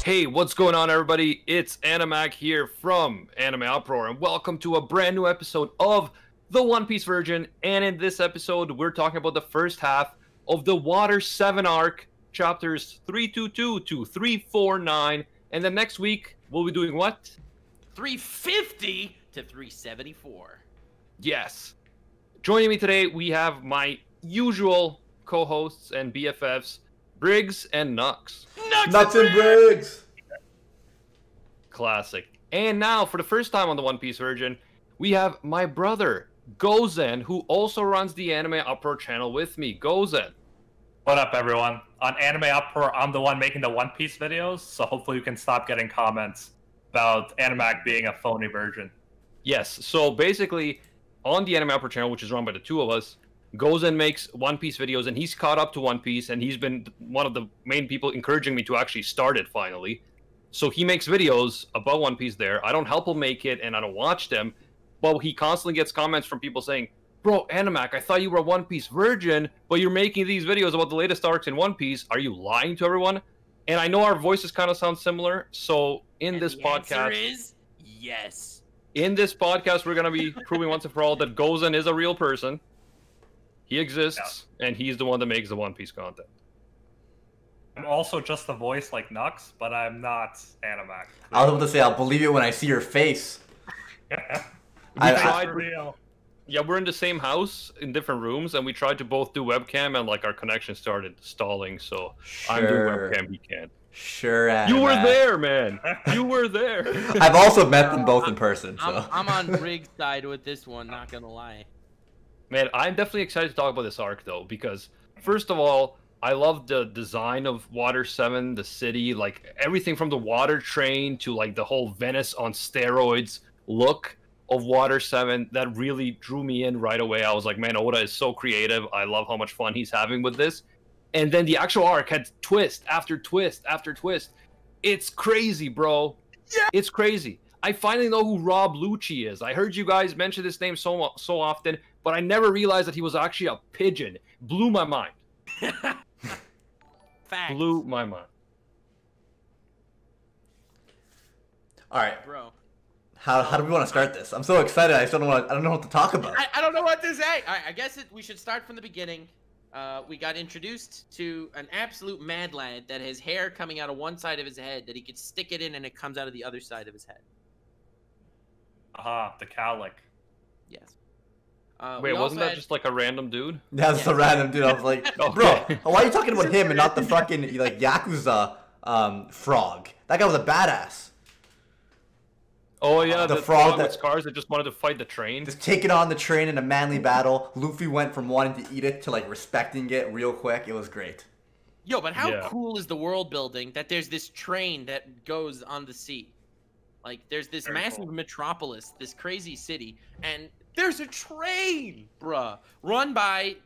Hey, what's going on, everybody? It's Animac here from Anime Uproar, and welcome to a brand new episode of the One Piece version. And in this episode, we're talking about the first half of the Water 7 arc, chapters 322 to 349. And then next week, we'll be doing what? 350 to 374. Yes. Joining me today, we have my usual co-hosts and BFFs, Briggs and Nux. Nuts and Briggs! Classic. And now, for the first time on the One Piece version, we have my brother, Gozen, who also runs the Anime Uproar channel with me. Gozen. What up, everyone? On Anime Uproar, I'm the one making the One Piece videos, so hopefully you can stop getting comments about Animac being a phony version. Yes, so basically, on the Anime Uproar channel, which is run by the two of us, Gozen makes One Piece videos, and he's caught up to One Piece, and he's been one of the main people encouraging me to actually start it finally. So he makes videos about One Piece there. I don't help him make it, and I don't watch them, but he constantly gets comments from people saying, "Bro, Animac, I thought you were a One Piece virgin, but you're making these videos about the latest arcs in One Piece. Are you lying to everyone?" And I know our voices kind of sound similar, so in this podcast... The answer is yes. In this podcast, we're going to be proving once and for all that Gozen is a real person. He exists, and he's the one that makes the One Piece content. I'm also just a voice like Nux, but I'm not Animac. I was about to say, I'll believe it when I see your face. Real. Yeah, we're in the same house, in different rooms, and we tried to both do webcam, and like our connection started stalling, so I'm doing webcam, he can't. Sure, Animac. You were there, man! You were there! I've also met them both in person, so... I'm on Briggs' side with this one, not gonna lie. Man, I'm definitely excited to talk about this arc, though, because, first of all, I love the design of Water 7, the city, like, everything from the water train to, like, the whole Venice on steroids look of Water 7. That really drew me in right away. I was like, man, Oda is so creative. I love how much fun he's having with this. And then the actual arc had twist after twist after twist. It's crazy, bro. Yeah. It's crazy. I finally know who Rob Lucci is. I heard you guys mention this name so often, but I never realized that he was actually a pigeon. Blew my mind. Facts. Blew my mind. All right, Bro. how do we want to start this? I'm so excited. I don't know what to talk about. I don't know what to say. I guess we should start from the beginning. We got introduced to an absolute mad lad that has hair coming out of one side of his head that he could stick it in and it comes out of the other side of his head. Aha, the cowlick. Yes. Wait, wasn't that just like a random dude? That's a random dude. I was like, Okay. bro, why are you talking about him and not the fucking, like, Yakuza frog? That guy was a badass. Oh yeah, the the frog frog that- with scars that just wanted to fight the train. Just taking on the train in a manly battle. Luffy went from wanting to eat it to, like, respecting it real quick. It was great. Yo, but how Yeah. cool is the world building that there's this train that goes on the sea? Like, there's this Very massive cool. metropolis, this crazy city, and there's a train, bruh, run by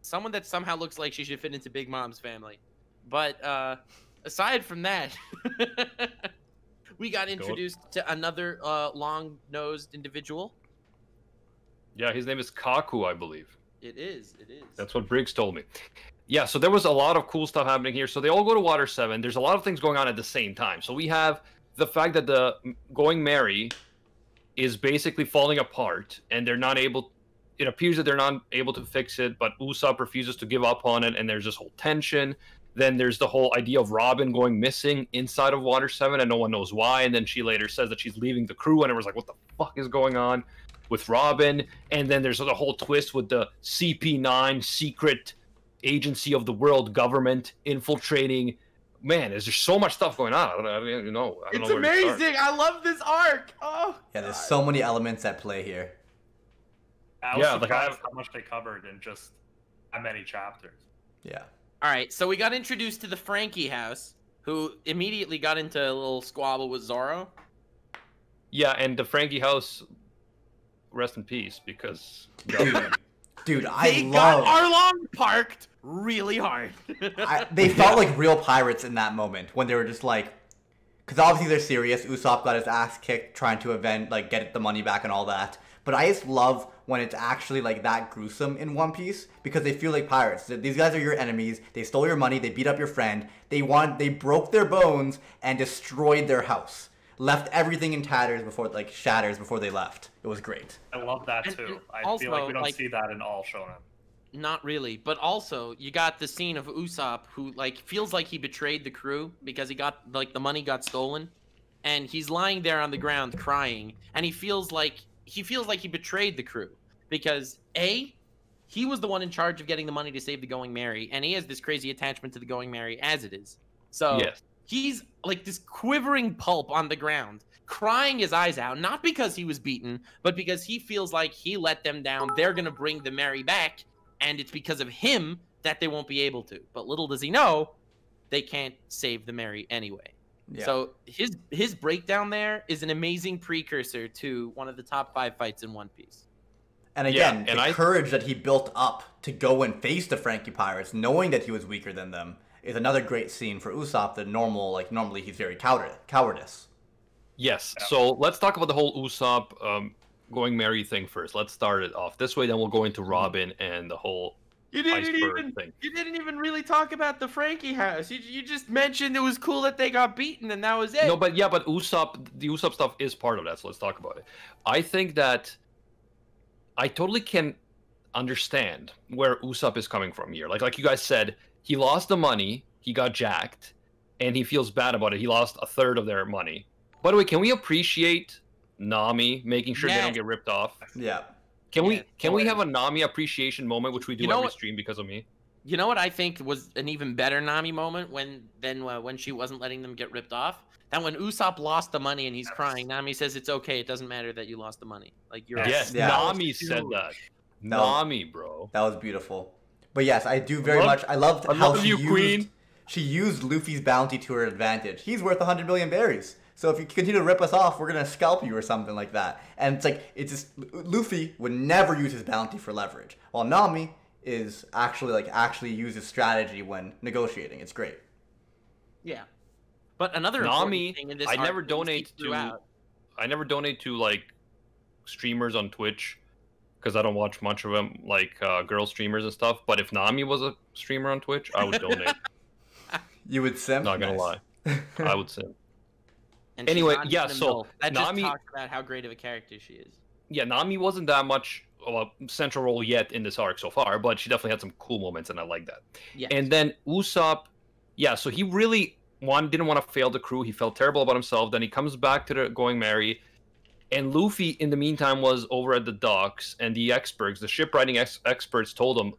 someone that somehow looks like she should fit into Big Mom's family. But aside from that, we got introduced to another long-nosed individual. Yeah, his name is Kaku, I believe. It is, it is. That's what Briggs told me. Yeah, so there was a lot of cool stuff happening here. So they all go to Water 7. There's a lot of things going on at the same time. So we have the fact that the Going Merry is basically falling apart, and they're not able... It appears that they're not able to fix it, but Usopp refuses to give up on it, and there's this whole tension. Then there's the whole idea of Robin going missing inside of Water 7, and no one knows why. And then she later says that she's leaving the crew, and it was like, what the fuck is going on with Robin? And then there's the whole twist with the CP9 secret agency of the world government infiltrating. Man, is there so much stuff going on? I don't know. I don't It's know where to start. amazing! I love this arc! Oh, Yeah, there's so many elements at play here. I was Yeah, like surprised how much they covered in just that many chapters. Yeah. Alright, so we got introduced to the Frankie house, who immediately got into a little squabble with Zoro. Yeah, and the Frankie house, rest in peace, because... Dude, I They love... got Arlong parked really hard. They felt like real pirates in that moment when they were just like, because obviously they're serious. Usopp got his ass kicked trying to get the money back and all that. But I just love when it's actually like that gruesome in One Piece because they feel like pirates. These guys are your enemies. They stole your money. They beat up your friend. They broke their bones and destroyed their house. Left everything in tatters shatters before they left. It was great. I love that And too. I also, feel like we don't like- see that in all shonen. Not really, but also you got the scene of Usopp who like feels like he betrayed the crew because he got like the money got stolen, and he's lying there on the ground crying, and he feels like he betrayed the crew because he was the one in charge of getting the money to save the Going Merry, and he has this crazy attachment to the Going Merry as it is. So Yes. he's like this quivering pulp on the ground, crying his eyes out, not because he was beaten, but because he feels like he let them down. They're gonna bring the Merry back. And it's because of him that they won't be able to. But little does he know, they can't save the Merry anyway. Yeah. So his breakdown there is an amazing precursor to one of the top 5 fights in One Piece. And again, Yeah, and the courage that he built up to go and face the Frankie Pirates, knowing that he was weaker than them, is another great scene for Usopp. That normally he's very cowardice. Yes. So let's talk about the whole Usopp Going Merry thing first. Let's start it off this way, then we'll go into Robin and the whole iceberg thing. You didn't even really talk about the Frankie house. You just mentioned it was cool that they got beaten and that was it. No, but Usopp, the Usopp stuff is part of that, so let's talk about it. I think that I totally can understand where Usopp is coming from here. Like you guys said, he lost the money, he got jacked, and he feels bad about it. He lost a third of their money. By the way, can we appreciate Nami making sure they don't get ripped off? Yeah. Can we have a Nami appreciation moment, which we do every stream because of me? You know what I think was an even better Nami moment than when she wasn't letting them get ripped off? That when Usopp lost the money and he's crying, Nami says it's okay, it doesn't matter that you lost the money. Like you're Yes, Yeah. Nami said that. Nami, bro. That was beautiful. But yes, I do very much. I loved how she used Luffy's bounty to her advantage. He's worth 100 million berries. So if you continue to rip us off, we're gonna scalp you or something like that. And it's just Luffy would never use his bounty for leverage, while Nami is actually uses strategy when negotiating. It's great. Yeah. But another Nami, important thing in this I arc never that we see donate throughout- I never donate to like streamers on Twitch because I don't watch much of them, like girl streamers and stuff. But if Nami was a streamer on Twitch, I would donate. You would simp. Not gonna lie, I would say. and she's Anyway, not yeah, even a so MILF. That Nami- just talks about how great of a character she is. Yeah, Nami wasn't that much of a central role yet in this arc so far, but she definitely had some cool moments, and I like that. Yeah. And then Usopp, yeah, so he really didn't want to fail the crew. He felt terrible about himself. Then he comes back to the Going Merry, and Luffy, in the meantime, was over at the docks, and the experts, the shipwriting experts, told him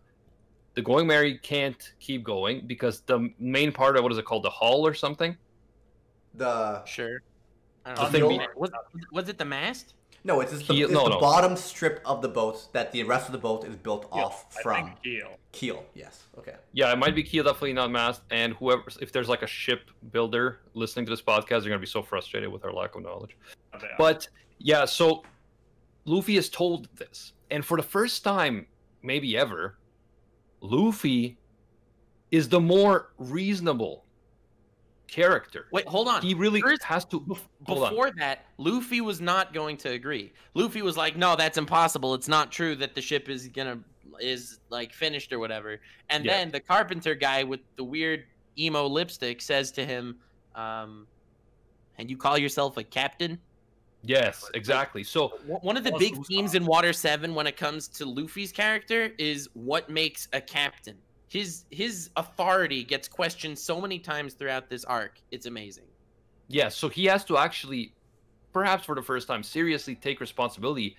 the Going Merry can't keep going because the main part of what is it called, the hull or something? Sure. I The don't thing know. Was it the mast? No, it's just the, Keel- it's no, the no. bottom strip of the boat that the rest of the boat is built Keel. off I from. think Keel. Keel. Yes. Okay. Yeah, it might be keel, definitely not mast. And whoever, if there's like a ship builder listening to this podcast, they're gonna be so frustrated with our lack of knowledge. Okay. But yeah, so Luffy is told this, and for the first time, maybe ever, Luffy is the more reasonable character. Wait, hold on. He really First- has to. Hold on. Before that, Luffy was not going to agree. Luffy was like, "No, that's impossible. It's not true that the ship is like finished or whatever." And Yeah. then the carpenter guy with the weird emo lipstick says to him, "And you call yourself a captain?" Yes, exactly. So One of the Plus big Usopp. themes in Water 7 when it comes to Luffy's character is what makes a captain. His authority gets questioned so many times throughout this arc. It's amazing. yeah, so he has to actually, perhaps for the first time, seriously take responsibility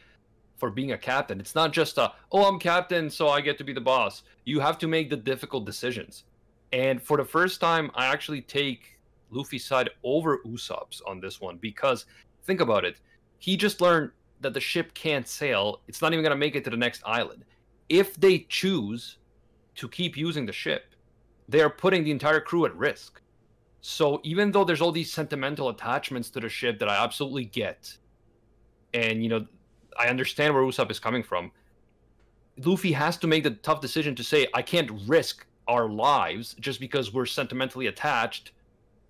for being a captain. It's not just I'm captain, so I get to be the boss. You have to make the difficult decisions. And for the first time, I actually take Luffy's side over Usopp's on this one because think about it. He just learned that the ship can't sail. It's not even going to make it to the next island. If they choose to keep using the ship, they are putting the entire crew at risk. So even though there's all these sentimental attachments to the ship that I absolutely get, and I understand where Usopp is coming from, Luffy has to make the tough decision to say, I can't risk our lives just because we're sentimentally attached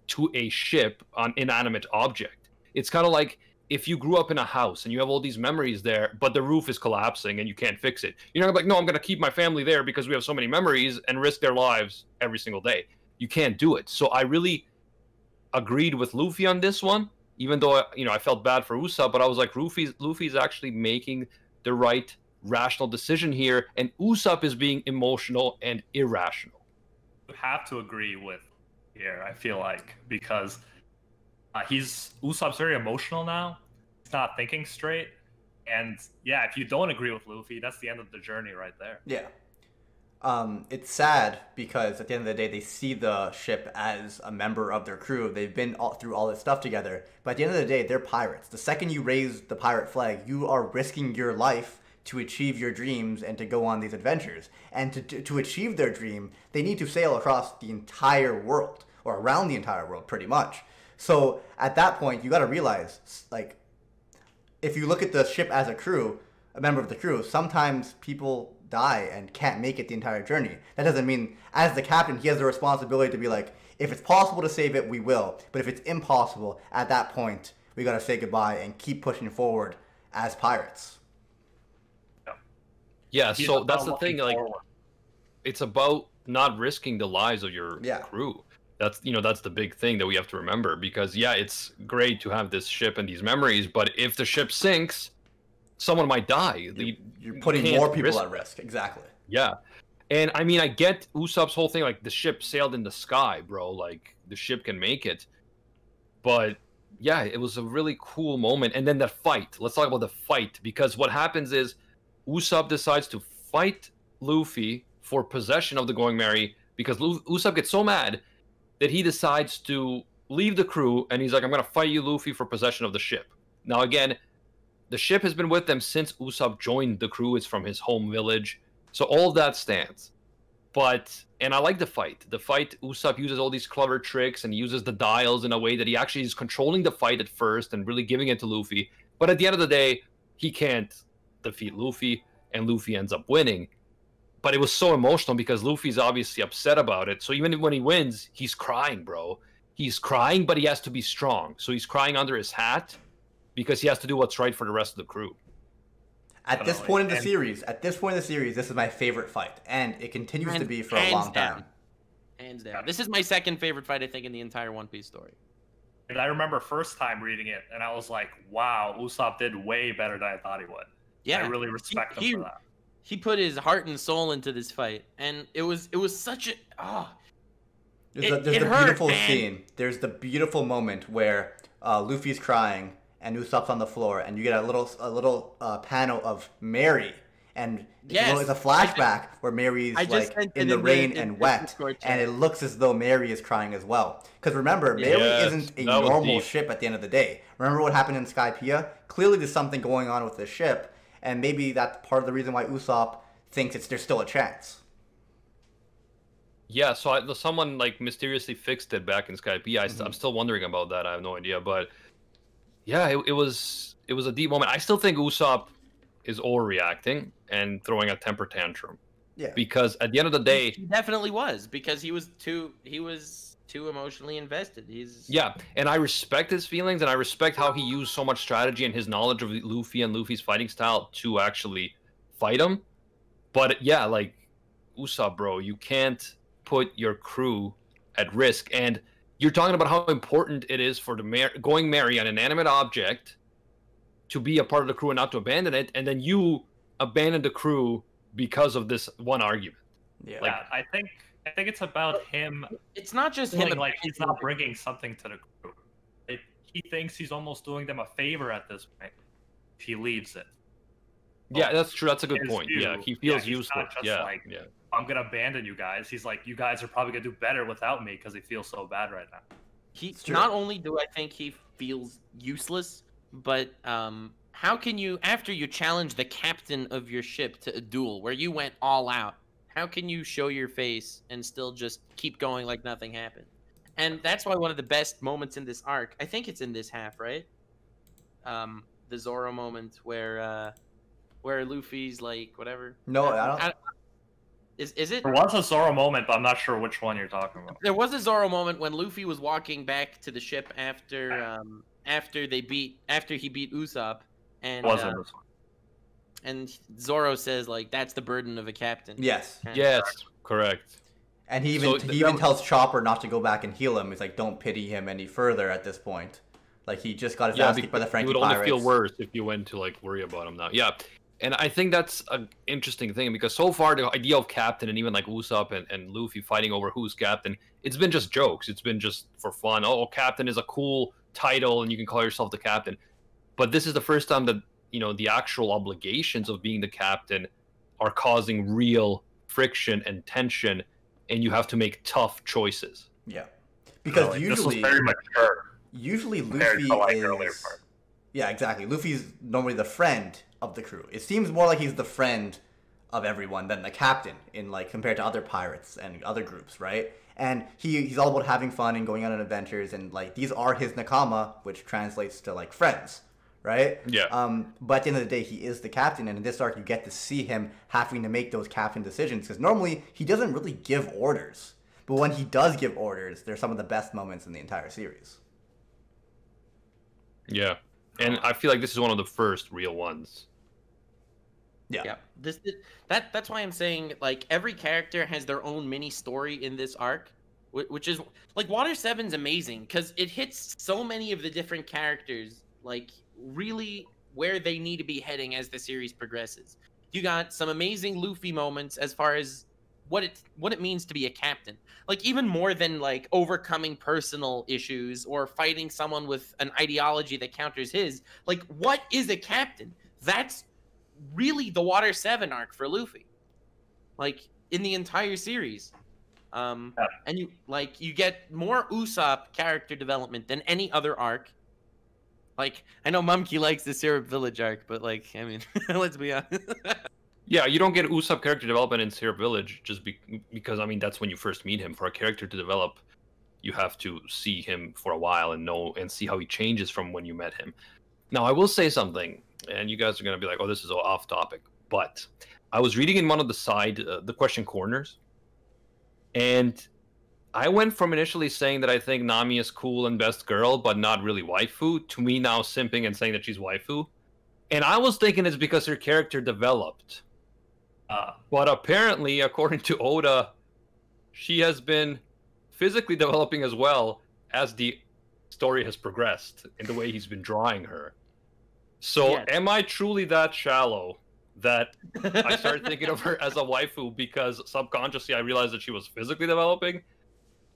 to a ship, an inanimate object. It's kind of like if you grew up in a house and you have all these memories there, but the roof is collapsing and you can't fix it, you're not like, no, I'm going to keep my family there because we have so many memories and risk their lives every single day. You can't do it. So I really agreed with Luffy on this one, even though, you know, I felt bad for Usopp, but I was like, Luffy's actually making the right rational decision here, and Usopp is being emotional and irrational. You have to agree with here, I feel like, because Usopp's very emotional now. He's not thinking straight. And yeah, if you don't agree with Luffy, that's the end of the journey right there. Yeah. It's sad because at the end of the day, they see the ship as a member of their crew. They've been through all this stuff together. But at the end of the day, they're pirates. The second you raise the pirate flag, you are risking your life to achieve your dreams and to go on these adventures. And to achieve their dream, they need to sail across the entire world, or around the entire world, pretty much. So at that point, you got to realize, like, if you look at the ship as a crew, a member of the crew, sometimes people die and can't make it the entire journey. That doesn't mean, as the captain, he has the responsibility to be like, if it's possible to save it, we will. But if it's impossible, at that point, we got to say goodbye and keep pushing forward as pirates. Yeah, so that's the thing, like, it's about not risking the lives of your crew. That's, you know, that's the big thing that we have to remember, because yeah, it's great to have this ship and these memories, but if the ship sinks, someone might die. You're putting more people at risk. Exactly. Yeah. And I mean, I get Usopp's whole thing, like the ship sailed in the sky, bro, like the ship can make it. But yeah, it was a really cool moment. And then that fight, let's talk about the fight, because what happens is Usopp decides to fight Luffy for possession of the Going Merry, because Usopp gets so mad that he decides to leave the crew, and he's like, I'm going to fight you, Luffy, for possession of the ship. Now, again, the ship has been with them since Usopp joined the crew. It's from his home village. So all of that stands. But, and I like the fight. The fight, Usopp uses all these clever tricks and uses the dials in a way that he actually is controlling the fight at first and really giving it to Luffy. But at the end of the day, he can't defeat Luffy, and Luffy ends up winning. But it was so emotional because Luffy's obviously upset about it. So even when he wins, he's crying, bro. He's crying, but he has to be strong. So he's crying under his hat because he has to do what's right for the rest of the crew. At this point in the series, this is my favorite fight, and it continues to be for a long time. Hands down. This is my second favorite fight, I think, in the entire One Piece story. And I remember first time reading it, and I was like, wow, Usopp did way better than I thought he would. Yeah. I really respect him for that. He put his heart and soul into this fight, and it was such a There's the beautiful scene. There's the beautiful moment where Luffy's crying and Usopp's on the floor, and you get a little panel of Mary, and it's a flashback where Mary's like in the rain and wet, and it looks as though Mary is crying as well. Because remember, Mary isn't a normal ship at the end of the day. Remember what happened in Skypiea? Clearly, there's something going on with the ship. And maybe that's part of the reason why Usopp thinks there's still a chance. Yeah, so someone like mysteriously fixed it back in Skype. I'm still wondering about that. I have no idea, but yeah, it was a deep moment. I still think Usopp is overreacting and throwing a temper tantrum. Yeah. Because at the end of the day, he definitely was, because he was too emotionally invested. Yeah, and I respect his feelings, and I respect how he used so much strategy and his knowledge of Luffy and Luffy's fighting style to actually fight him. But yeah, like, Usopp, bro, you can't put your crew at risk. And you're talking about how important it is for the Going Merry, an inanimate object, to be a part of the crew and not to abandon it, and then you abandon the crew because of this one argument. Yeah, like, I think it's about him. It's not just him. Like, he's not bringing something to the crew. He thinks he's almost doing them a favor at this point if he leaves it. Yeah, that's true. That's a good point. Yeah, he feels useless. I'm gonna abandon you guys. He's like, you guys are probably gonna do better without me because he feels so bad right now. Not only do I think he feels useless, but how can you, after you challenge the captain of your ship to a duel where you went all out, how can you show your face and still just keep going like nothing happened? And that's why one of the best moments in this arc, I think it's in this half, right? The Zoro moment where Luffy's like, whatever. No, I don't. Is it? There was a Zoro moment, but I'm not sure which one you're talking about. There was a Zoro moment when Luffy was walking back to the ship after he beat Usopp, and Wasn't this one. and Zoro says like that's the burden of a captain. Yes. Yes, correct. And he even tells Chopper not to go back and heal him. He's like, don't pity him any further at this point. Like he just got his ass kicked by the Frankie Pirates. You would only feel Pirates. worse if you went to like worry about him now. Yeah. And I think that's an interesting thing because so far the idea of captain and even like Usopp and Luffy fighting over who's captain, it's been just jokes. It's been just for fun. Oh, captain is a cool title and you can call yourself the captain. But this is the first time that, you know, the actual obligations of being the captain are causing real friction and tension, and you have to make tough choices. Yeah. Because Really, usually this was very mature. Usually compared Luffy to, like, is earlier part. Yeah, exactly. Luffy's normally the friend of the crew. It seems more like he's the friend of everyone than the captain in like compared to other pirates and other groups, right? And he's all about having fun and going on adventures, and like these are his nakama, which translates to like friends, right? Yeah. But at the end of the day, he is the captain, and in this arc, you get to see him having to make those captain decisions because normally he doesn't really give orders, but when he does give orders, they're some of the best moments in the entire series. Yeah. And I feel like this is one of the first real ones. Yeah. That's why I'm saying like every character has their own mini story in this arc, which is like Water 7's amazing because it hits so many of the different characters like really where they need to be heading as the series progresses. You got some amazing Luffy moments as far as what it means to be a captain. Like even more than like overcoming personal issues or fighting someone with an ideology that counters his. Like what is a captain? That's really the Water 7 arc for Luffy. Like in the entire series. And you get more Usopp character development than any other arc. Like I know Mumkey likes the Syrup Village arc, but like I mean, let's be honest. Yeah, you don't get Usopp character development in Syrup Village just because, I mean, that's when you first meet him. For a character to develop, you have to see him for a while and know and see how he changes from when you met him. Now, I will say something, and you guys are going to be like, oh, this is off topic. But I was reading in one of the question corners, and I went from initially saying that I think Nami is cool and best girl, but not really waifu, to me now simping and saying that she's waifu. And I was thinking it's because her character developed. But apparently, according to Oda, she has been physically developing as well as the story has progressed in the way he's been drawing her. So Yes. Am I truly that shallow that I started thinking of her as a waifu because subconsciously I realized that she was physically developing?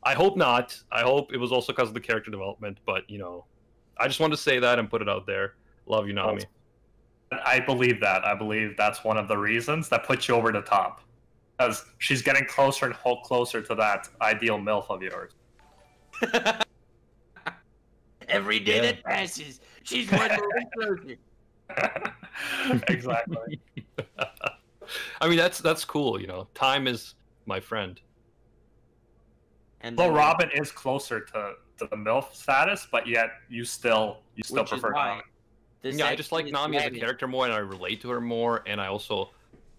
I hope not. I hope it was also because of the character development, but, you know, I just wanted to say that and put it out there. Love you, Nami. I believe that. I believe that's one of the reasons that puts you over the top. Because she's getting closer and closer to that ideal MILF of yours. Every day that passes, she's one more closer. Exactly. I mean, that's cool, you know. Time is my friend. And Well, then, Robin is closer to the MILF status, but yet you still which is prefer why Nami. this Yeah, I just like action is Nami as a dragging. character more, and I relate to her more, and I also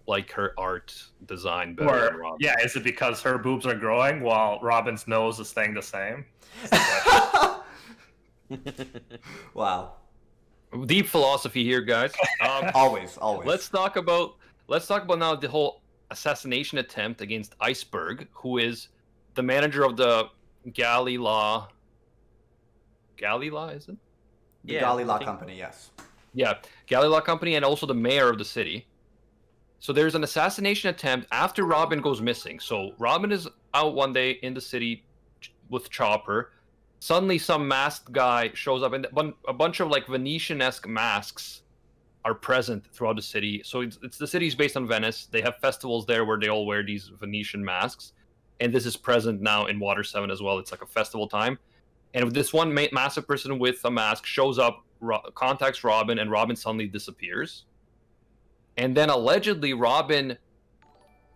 like her art design better than Or Robin. yeah, is it because her boobs are growing while Robin's nose is staying the same? Wow. Deep philosophy here, guys. Always. Let's talk about now the whole assassination attempt against Iceberg, who is the manager of the Galley Law, is it? The Yeah, Galley Law I think- Company, yes. Yeah, Galley Law Company, and also the mayor of the city. So there's an assassination attempt after Robin goes missing. So Robin is out one day in the city with Chopper. Suddenly some masked guy shows up, and a bunch of like Venetian-esque masks are present throughout the city. So it's the city's based on Venice. They have festivals there where they all wear these Venetian masks. And this is present now in Water 7 as well. It's like a festival time. And this one massive person with a mask shows up, contacts Robin, and Robin suddenly disappears. And then allegedly Robin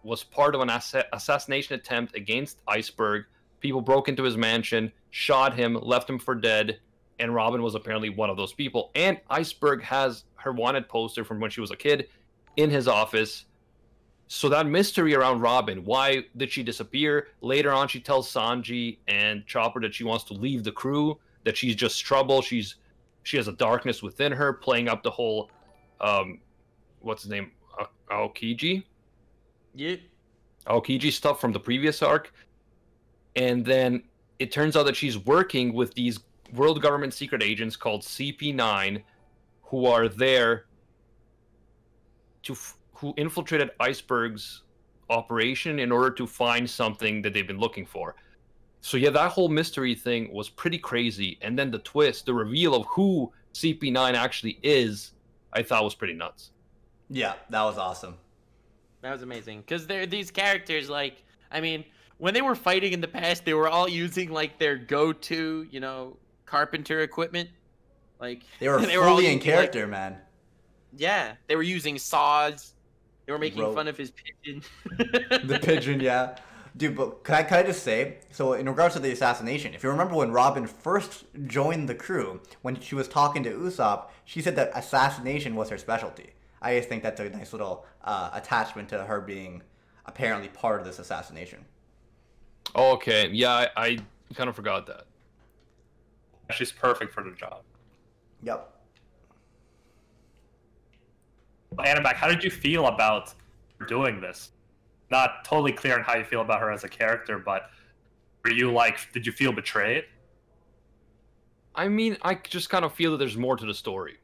was part of an assassination attempt against Iceberg. People broke into his mansion, shot him, left him for dead, and Robin was apparently one of those people. And Iceberg has her wanted poster from when she was a kid in his office. So that mystery around Robin, why did she disappear? Later on, she tells Sanji and Chopper that she wants to leave the crew, that she's just trouble. She's she has a darkness within her, playing up the whole, what's his name, Aokiji? Yeah. Aokiji stuff from the previous arc. And then it turns out that she's working with these world government secret agents called CP9, who are there who infiltrated Iceberg's operation in order to find something that they've been looking for. So yeah, that whole mystery thing was pretty crazy. And then the twist, the reveal of who CP9 actually is, I thought was pretty nuts. Yeah, that was awesome. That was amazing. Because they're these characters, like, I mean, when they were fighting in the past, they were all using, like, their go-to, you know, carpenter equipment. Like, they were fully in character, like, man. Yeah, they were using saws. They were making fun of his pigeon. The pigeon, yeah. Dude, but can I just say, so in regards to the assassination, if you remember when Robin first joined the crew, when she was talking to Usopp, she said that assassination was her specialty. I just think that's a nice little attachment to her being apparently part of this assassination. Oh, okay. Yeah, I kind of forgot that. She's perfect for the job. Yep. Animac, how did you feel about doing this? Not totally clear on how you feel about her as a character, but were you like, did you feel betrayed? I mean, I just kind of feel that there's more to the story.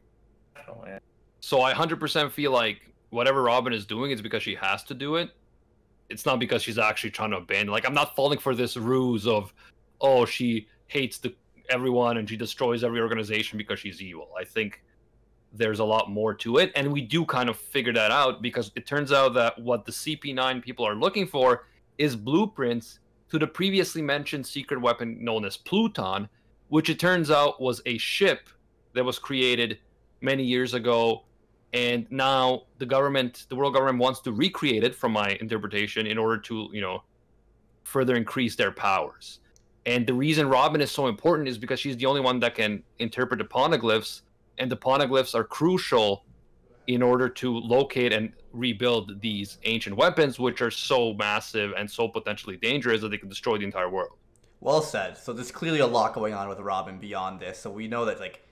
Definitely. So I 100% feel like whatever Robin is doing is because she has to do it. It's not because she's actually trying to abandon. Like, I'm not falling for this ruse of, oh, she hates everyone and she destroys every organization because she's evil. I think there's a lot more to it, and we do kind of figure that out because it turns out that what the CP9 people are looking for is blueprints to the previously mentioned secret weapon known as Pluton, which it turns out was a ship that was created many years ago, and now the world government wants to recreate it, from my interpretation, in order to, you know, further increase their powers. And the reason Robin is so important is because she's the only one that can interpret the poneglyphs, and the poneglyphs are crucial in order to locate and rebuild these ancient weapons, which are so massive and so potentially dangerous that they can destroy the entire world. Well said. So there's clearly a lot going on with Robin beyond this. So we know that, like,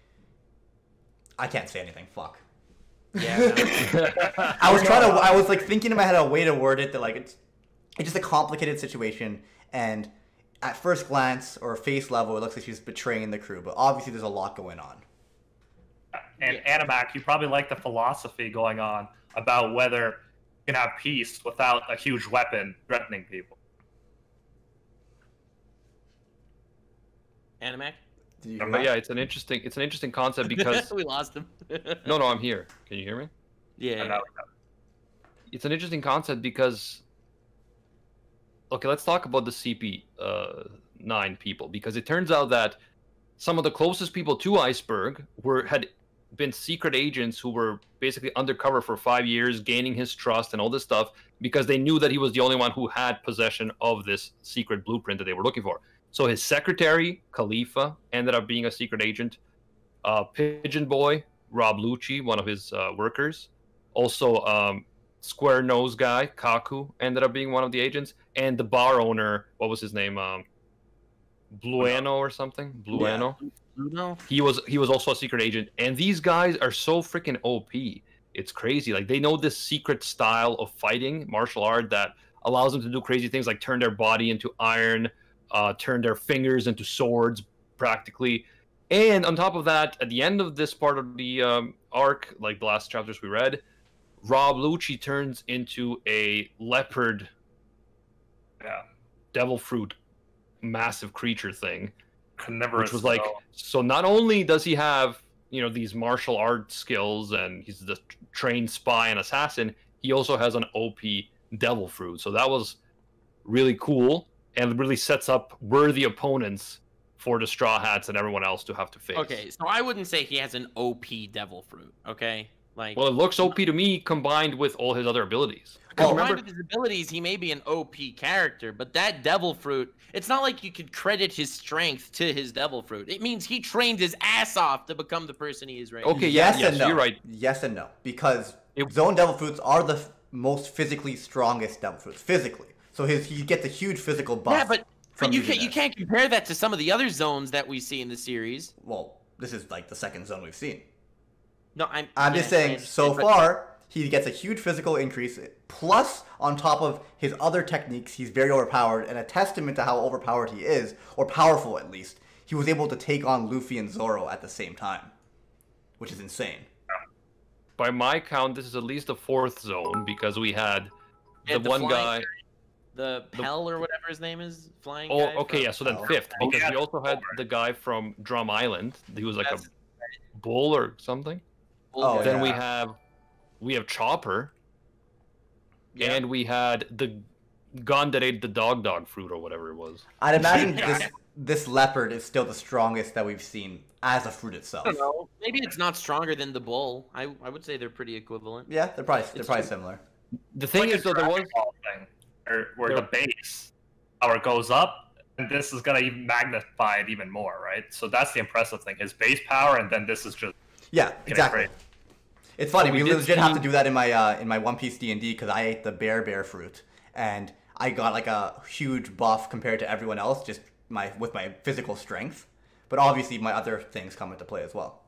I can't say anything. Fuck. Yeah. No. I was like thinking in my head a way to word it that, like, it's just a complicated situation, and at first glance or face level, it looks like she's betraying the crew, but obviously there's a lot going on. And Animac, you probably like the philosophy going on about whether you can have peace without a huge weapon threatening people. Animac? But yeah, it's an interesting concept because we lost him. No, I'm here. Can you hear me? Yeah. It's an interesting concept because, okay, let's talk about the CP9 people, because it turns out that some of the closest people to Iceberg had been secret agents who were basically undercover for 5 years, gaining his trust and all this stuff, because they knew that he was the only one who had possession of this secret blueprint that they were looking for. So his secretary, Khalifa, ended up being a secret agent. Pigeon Boy, Rob Lucci, one of his workers. Also, Square Nose guy, Kaku, ended up being one of the agents. And the bar owner, what was his name? Blueno or something? Blueno. Yeah. No. He was also a secret agent, and these guys are so freaking OP. It's crazy. Like, they know this secret style of fighting, martial art, that allows them to do crazy things like turn their body into iron, turn their fingers into swords, practically. And on top of that, at the end of this part of the arc, like the last chapters we read, Rob Lucci turns into a leopard, devil fruit, massive creature thing. Which was like, so not only does he have, you know, these martial art skills and he's the trained spy and assassin, he also has an OP devil fruit. So that was really cool and really sets up worthy opponents for the Straw Hats and everyone else to have to face. Okay, so I wouldn't say he has an OP devil fruit, okay? Like, well, it looks OP to me combined with all his other abilities. Combined with his abilities, he may be an OP character, but that devil fruit, it's not like you could credit his strength to his devil fruit. It means he trained his ass off to become the person he is right now. Okay, yes, and no. You're right. Yes and no, because Zone devil fruits are the most physically strongest devil fruits, physically. So he gets a huge physical buff. Yeah, but you can't compare that to some of the other zones that we see in the series. Well, This is like the second zone we've seen. No, I'm just saying, so far, he gets a huge physical increase. Plus, on top of his other techniques, he's very overpowered. And a testament to how overpowered he is, or powerful at least, he was able to take on Luffy and Zoro at the same time. Which is insane. By my count, this is at least the 4th zone, because we had the one guy... The Pell or whatever his name is, flying Oh, guy. okay, yeah, so then 5th, because we also had the guy from Drum Island. He was like a bull or something. Oh, then yeah. we have Chopper, and we had the gun that ate the dog fruit or whatever it was. I'd imagine this leopard is still the strongest that we've seen as a fruit itself. I don't know. Maybe it's not stronger than the bull. I would say they're pretty equivalent. Yeah, they're probably similar. The thing is, though, there was thing where the base power goes up, and this is gonna even magnify it even more, right? So that's the impressive thing: his base power, and then this is just exactly. Great. It's funny. We legit have to do that in my One Piece D&D because I ate the bear fruit, and I got like a huge buff compared to everyone else just with my physical strength. But obviously, my other things come into play as well.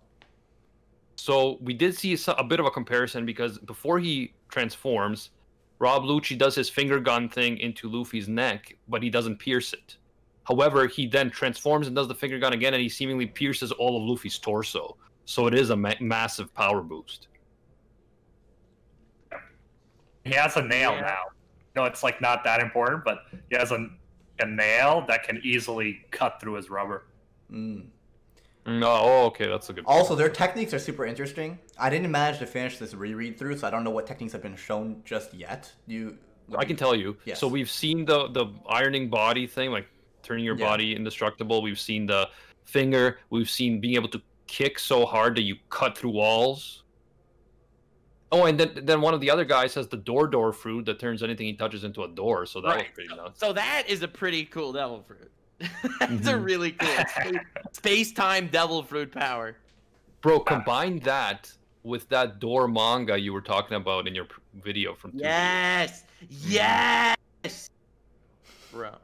So we did see a bit of a comparison because before he transforms, Rob Lucci does his finger gun thing into Luffy's neck, but he doesn't pierce it. However, he then transforms and does the finger gun again, and he seemingly pierces all of Luffy's torso. So it is a massive power boost. He has a nail now. No, it's like not that important, but he has a nail that can easily cut through his rubber. Mm. No, okay, that's a good point. Also, their techniques are super interesting. I didn't manage to finish this reread through, so I don't know what techniques have been shown just yet. I can tell you. Yes. So we've seen the ironing body thing, like turning your body indestructible. We've seen the finger. We've seen being able to kick so hard that you cut through walls. Oh, and then one of the other guys has the door fruit that turns anything he touches into a door. So that was pretty nuts. So that is a pretty cool devil fruit. That's a really cool space-time devil fruit power. Bro, combine that with that door manga you were talking about in your video from 2 Yes! Yes! Bro.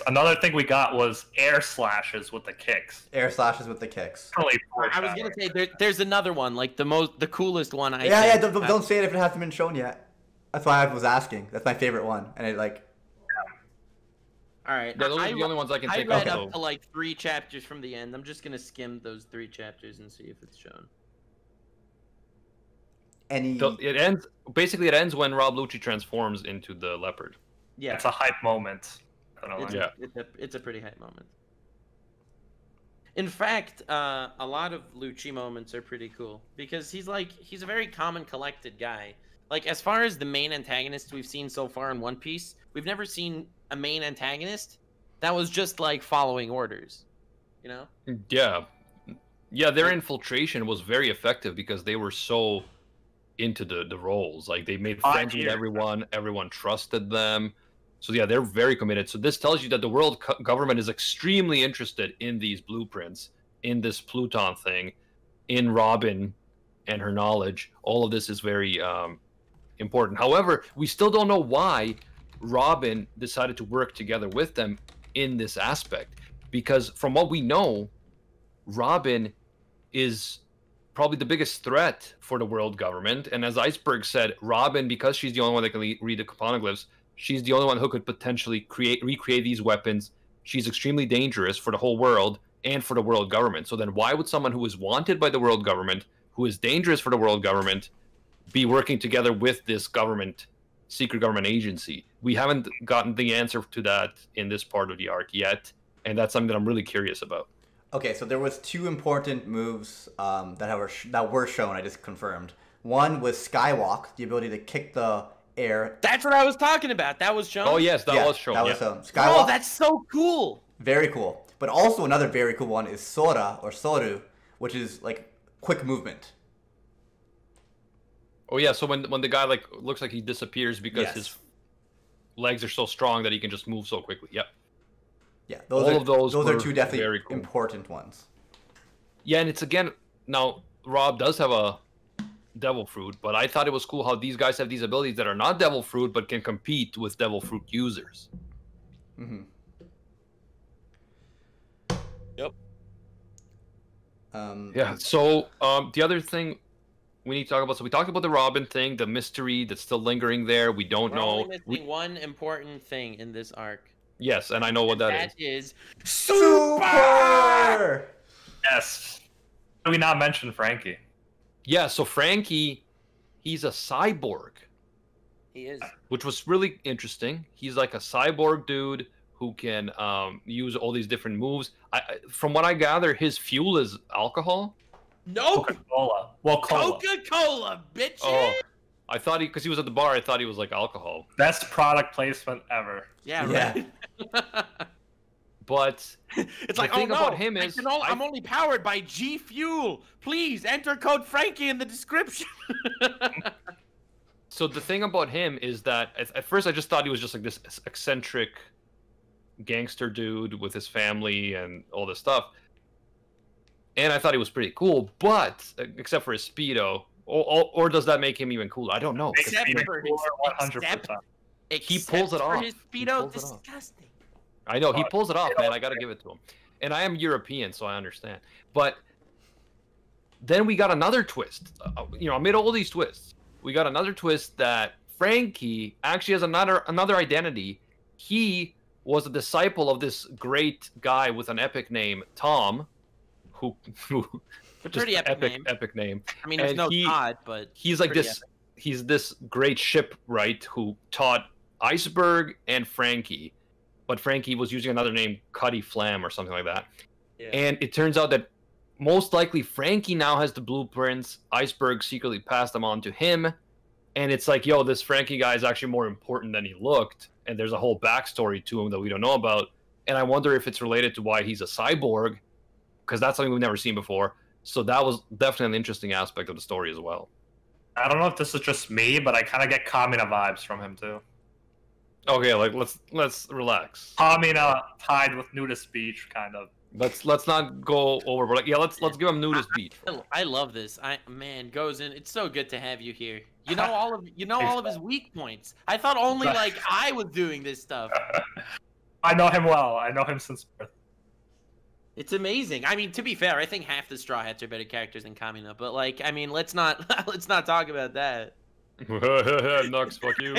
Another thing we got was air slashes with the kicks. Air slashes with the kicks. I was gonna say there's another one, like the coolest one. Don't say it if it hasn't been shown yet. That's why I was asking. That's my favorite one, and it like. All right. Yeah, those are the only ones I can think of. I read up to like 3 chapters from the end. I'm just gonna skim those 3 chapters and see if it's shown. It ends when Rob Lucci transforms into the leopard. Yeah. It's a hype moment. It's a pretty hype moment. In fact, a lot of Lucci moments are pretty cool because he's a very calm and collected guy. Like, as far as the main antagonists we've seen so far in One Piece, we've never seen a main antagonist that was just like following orders, you know? Yeah, their infiltration was very effective because they were so into the roles. Like, they made friends with everyone trusted them. So yeah, they're very committed. So this tells you that the world government is extremely interested in these blueprints, in this Pluton thing, in Robin and her knowledge. All of this is very important. However, we still don't know why Robin decided to work together with them in this aspect. Because from what we know, Robin is probably the biggest threat for the world government. And as Iceberg said, Robin, because she's the only one that can read the poneglyphs, she's the only one who could potentially recreate these weapons. She's extremely dangerous for the whole world and for the world government. So then why would someone who is wanted by the world government, who is dangerous for the world government, be working together with this secret government agency? We haven't gotten the answer to that in this part of the arc yet, and that's something that I'm really curious about. Okay, so there was 2 important moves that were shown. I just confirmed. One was Skywalk, the ability to kick the air. That's what I was talking about. That was shown. Oh yes, that was shown. That was Skywalk. Oh, that's so cool. Very cool. But also another very cool one is Sora or Soru, which is like quick movement. Oh yeah, so when the guy like looks like he disappears because his legs are so strong that he can just move so quickly. Yep. Yeah, those are 2 definitely very cool, important ones. Yeah, and it's again now Rob does have a devil fruit, but I thought it was cool how these guys have these abilities that are not devil fruit but can compete with devil fruit users. Mm-hmm. Yep. Yeah. So the other thing we need to talk about. So we talked about the Robin thing, the mystery that's still lingering there. We don't We're know. only missing one important thing in this arc. Yes, and I know what that is. That is super. Yes. Did we not mention Frankie? Yeah. So Frankie, he's a cyborg. He is. Which was really interesting. He's like a cyborg dude who can use all these different moves. From what I gather, his fuel is alcohol. Nope. Coca-Cola. Well, cola. Coca-Cola, bitch. Oh, I thought because he was at the bar, I thought he was like alcohol. Best product placement ever. Yeah, Yeah. right. But It's like, the thing oh no, about him is, I'm only powered by G Fuel. Please enter code Frankie in the description. so the thing about him is that at first I just thought he was just like this eccentric gangster dude with his family and all this stuff. And I thought he was pretty cool, but except for his Speedo, or does that make him even cooler? I don't know. Except for his 100%. He pulls it off. His Speedo, disgusting. I know, he pulls it off, man. I gotta give it to him. And I am European, so I understand. But then we got another twist. Amid all these twists, we got another twist that Frankie actually has another identity. He was a disciple of this great guy with an epic name, Tom, who pretty epic name. I mean, there's no God, but he's like this. Epic. He's this great shipwright who taught Iceberg and Frankie, but Frankie was using another name, Cuddy Flam or something like that. Yeah. And it turns out that most likely Frankie now has the blueprints. Iceberg secretly passed them on to him, and it's like, yo, this Frankie guy is actually more important than he looked. And there's a whole backstory to him that we don't know about. And I wonder if it's related to why he's a cyborg, because that's something we've never seen before. So that was definitely an interesting aspect of the story as well. I don't know if this is just me, but I kind of get Kamina vibes from him too. Okay, like let's relax. Kamina tied with nudist beach, kind of. Let's not go over. But let's give him nudist beach. I love this. Man, goes in. It's so good to have you here. You know all of his weak points. I thought only like I was doing this stuff. I know him well. I know him since birth. It's amazing. I mean, to be fair, I think half the Straw Hats are better characters than Kamina. But like, I mean, let's not talk about that. Nux, fuck you.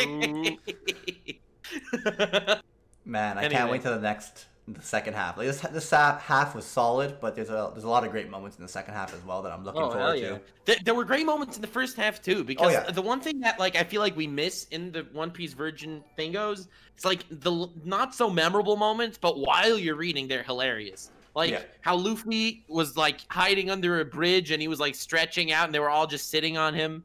Man, I can't wait till the second half. Like this half was solid, but there's a lot of great moments in the second half as well that I'm looking forward to. There were great moments in the first half too, because the one thing that like I feel like we miss in the One Piece Virgin thingos, it's like the not so memorable moments, but while you're reading, they're hilarious. Like how Luffy was like hiding under a bridge and he was like stretching out, and they were all just sitting on him.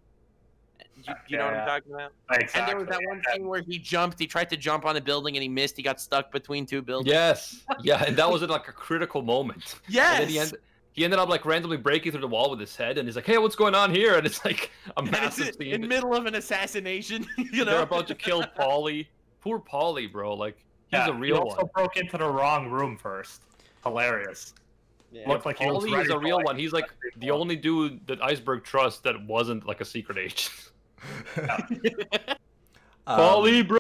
You know what I'm talking about? Exactly. And there was that one scene where he tried to jump on a building and he missed. He got stuck between two buildings. Yes. Yeah, and that was like a critical moment. Yes. And then he ended up like randomly breaking through the wall with his head, and he's like, "Hey, what's going on here?" And it's like a massive scene. In the middle of an assassination, They're about to kill Paulie. Poor Paulie, bro. Like, he's a real one. He also broke into the wrong room first. Hilarious. Yeah. Looked like Paulie is a real one. He's like the only dude that Iceberg trusts that wasn't like a secret agent. Paulie, bro.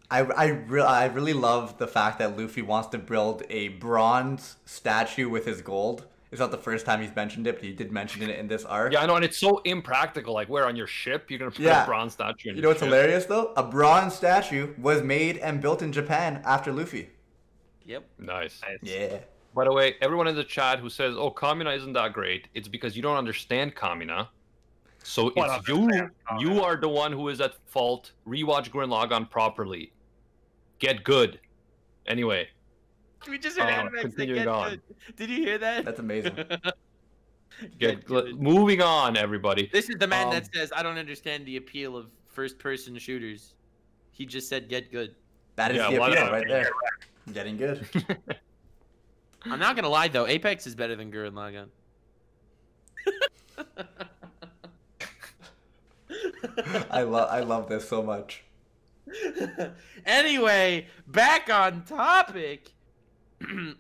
I really love the fact that Luffy wants to build a bronze statue with his gold. It's not the first time he's mentioned it, but he did mention it in this arc. Yeah, I know, and it's so impractical. Like, where on your ship you're gonna put a bronze statue? You know what's hilarious though? A bronze statue was made and built in Japan after Luffy. Yep. Nice. Yeah. By the way, everyone in the chat who says, "Oh, Kamina isn't that great," it's because you don't understand Kamina. So it's you are the one who is at fault. Rewatch Gurren Lagann properly. Get good. Anyway. We just heard Animax say get good. Did you hear that? That's amazing. Moving on, everybody. This is the man that says, I don't understand the appeal of first-person shooters. He just said get good. That is the appeal right there. Getting good. I'm not gonna lie though, Apex is better than Gurren Lagann. I love this so much. Anyway, back on topic.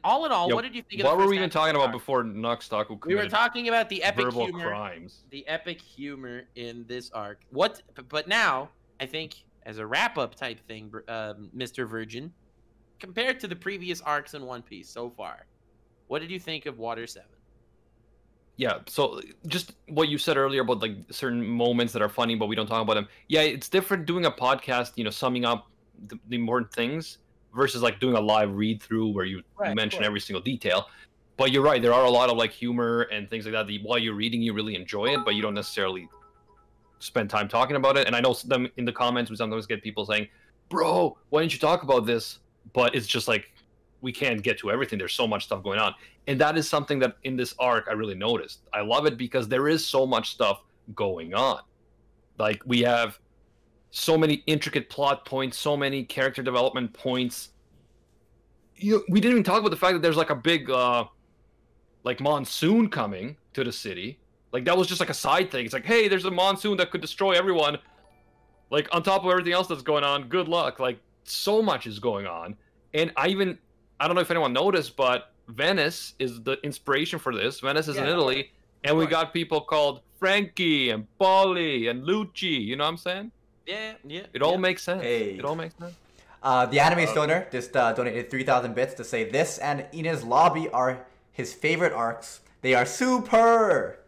All in all, what did you think of what were we even talking about before Nux Taku? We were talking about the epic verbal humor. Crimes. The epic humor in this arc. But now, I think as a wrap-up type thing, Mr. Virgin, compared to the previous arcs in One Piece so far, what did you think of Water 7? Yeah, so just what you said earlier about like certain moments that are funny, but we don't talk about them. Yeah, it's different doing a podcast, summing up the important things versus like doing a live read through where you Right, of mention course. every single detail. But you're right, there are a lot of like humor and things like that. While you're reading, you really enjoy it, but you don't necessarily spend time talking about it. And I know them in the comments, we sometimes get people saying, "Bro, why didn't you talk about this?" But it's just like we can't get to everything. There's so much stuff going on. And that is something that in this arc I really noticed. I love it because there is so much stuff going on. Like we have so many intricate plot points, so many character development points. We didn't even talk about the fact that there's like a big like monsoon coming to the city. Like that was just like a side thing. It's like, hey, there's a monsoon that could destroy everyone. Like on top of everything else that's going on, good luck. Like so much is going on. And I don't know if anyone noticed, but Venice is the inspiration for this. Venice is in Italy, and we got people called Frankie and Polly and Lucci. You know what I'm saying? Yeah. It all makes sense. Hey. It all makes sense. The Anime Stoner just donated 3,000 bits to say this and Ina's Lobby are his favorite arcs. They are super.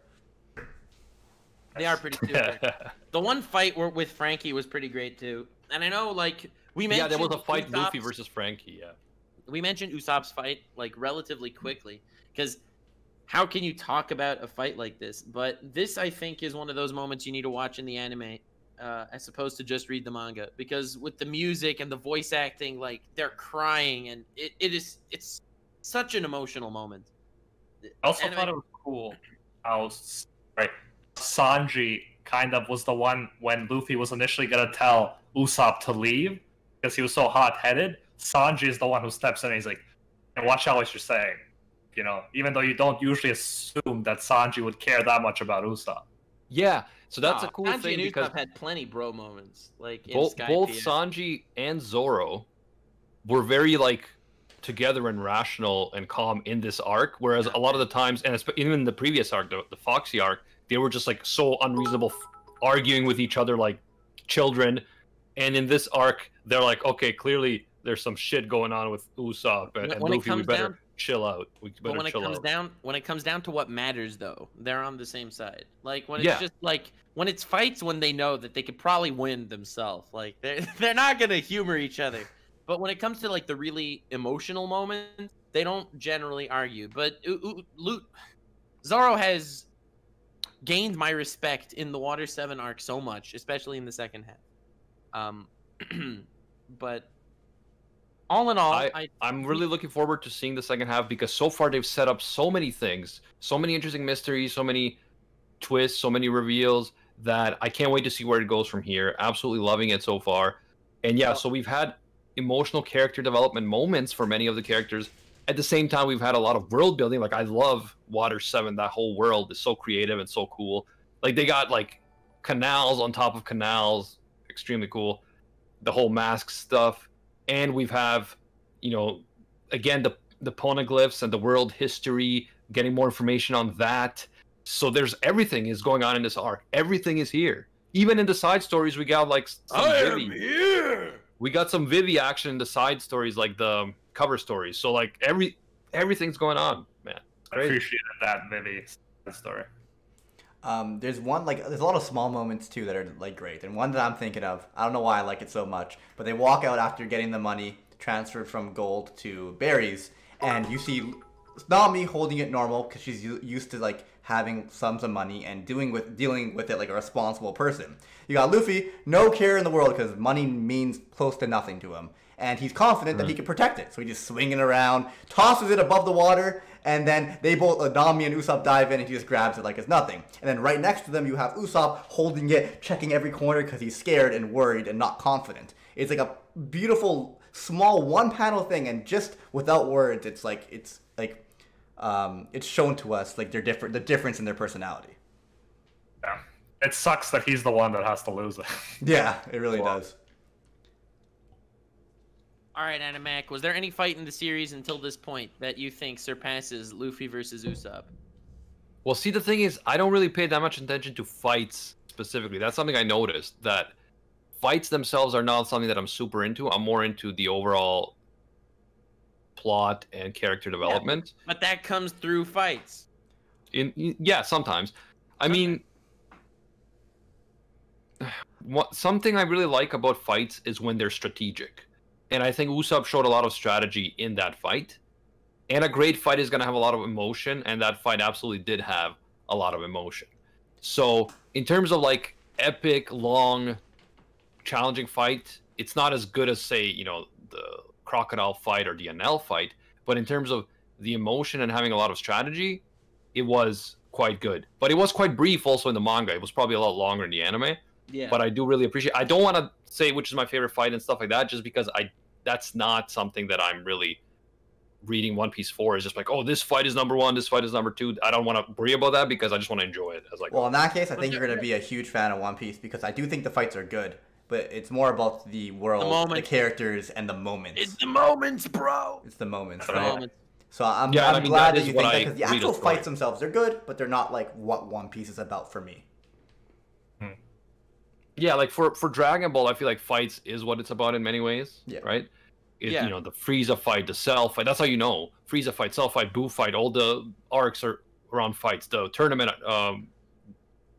They are pretty super. The one fight with Frankie was pretty great too. And I know, like, we mentioned... Yeah, there was a fight, Usopp's... Luffy versus Frankie, yeah. We mentioned Usopp's fight, like, relatively quickly. Because how can you talk about a fight like this? But this, I think, is one of those moments you need to watch in the anime, as opposed to just read the manga. Because with the music and the voice acting, like, they're crying, and it's such an emotional moment. I also thought it was cool how Sanji kind of was the one when Luffy was initially going to tell Usopp to leave because he was so hot-headed. Sanji is the one who steps in and he's like, hey, watch out what you're saying. You know, even though you don't usually assume that Sanji would care that much about Usopp. Yeah, so that's a cool Sanji thing and because Usopp had plenty bro moments. Like both Sanji and Zoro were very like together and rational and calm in this arc, whereas a lot of the times, and even in the previous arc, the Foxy arc, they were just like so unreasonable, arguing with each other like children. And in this arc, they're like, okay, clearly there's some shit going on with Usopp and Luffy. We better chill out. But when it comes down to what matters, though, they're on the same side. Like when it's just like when it's fights when they know that they could probably win themselves. Like they're not gonna humor each other. But when it comes to like the really emotional moments, they don't generally argue. But Zoro has gained my respect in the Water 7 arc so much, especially in the second half. But all in all, I'm really looking forward to seeing the second half because so far they've set up so many things, so many interesting mysteries, so many twists, so many reveals that I can't wait to see where it goes from here. Absolutely loving it so far. And yeah, so we've had emotional character development moments for many of the characters. At the same time, we've had a lot of world building. Like I love Water 7. That whole world is so creative and so cool. Like they got like canals on top of canals. Extremely cool. The whole mask stuff. And we have, again, the poneglyphs and the world history, getting more information on that. So there's everything is going on in this arc. Everything is here. Even in the side stories, we got like some Vivi. We got some Vivi action in the side stories, like the cover stories. So like everything's going on, man. I appreciated that Vivi story. There's a lot of small moments too that are like great, and one that I'm thinking of, I don't know why I like it so much, but they walk out after getting the money transferred from gold to berries, and you see Nami holding it normal because she's used to like having sums of money and dealing with it like a responsible person. You got Luffy, no care in the world because money means close to nothing to him, and he's confident that he can protect it, so he's just swinging around, tosses it above the water. And then they both, Nami and Usopp dive in and he just grabs it like it's nothing. And then right next to them, you have Usopp holding it, checking every corner because he's scared and worried and not confident. It's like a beautiful, small one-panel thing, and just without words, it's shown to us like the difference in their personality. Yeah, it sucks that he's the one that has to lose it. Yeah, it really does. All right, Animac, was there any fight in the series until this point that you think surpasses Luffy versus Usopp? Well, see, the thing is, I don't really pay that much attention to fights specifically. That's something I noticed, that fights themselves are not something that I'm super into. I'm more into the overall plot and character development. Yeah, but that comes through fights. Yeah, sometimes. I mean, something I really like about fights is when they're strategic, and I think Usopp showed a lot of strategy in that fight. And a great fight is going to have a lot of emotion, and that fight absolutely did have a lot of emotion. So, in terms of like epic, long, challenging fight, it's not as good as, say, the crocodile fight or the Enel fight. But in terms of the emotion and having a lot of strategy, it was quite good. But it was quite brief also in the manga. It was probably a lot longer in the anime. Yeah. But I do really appreciate. I don't want to say which is my favorite fight and stuff like that, just because that's not something that I'm really reading One Piece for. Is just like, oh, this fight is number one, this fight is number two. I don't want to worry about that because I just want to enjoy it as like. Well, in that case, I think you're going to be a huge fan of One Piece because I do think the fights are good, but it's more about the world, the characters, and the moments. It's the moments, bro. It's the moments, The right? moments. So I'm glad that you think that, because the actual fights themselves, they're good, but they're not like what One Piece is about for me. Yeah, like for Dragon Ball, I feel like fights is what it's about in many ways, right? The Frieza fight, the Cell fight, that's how you know. Frieza fight, Cell fight, Boo fight, all the arcs are around fights. The tournament,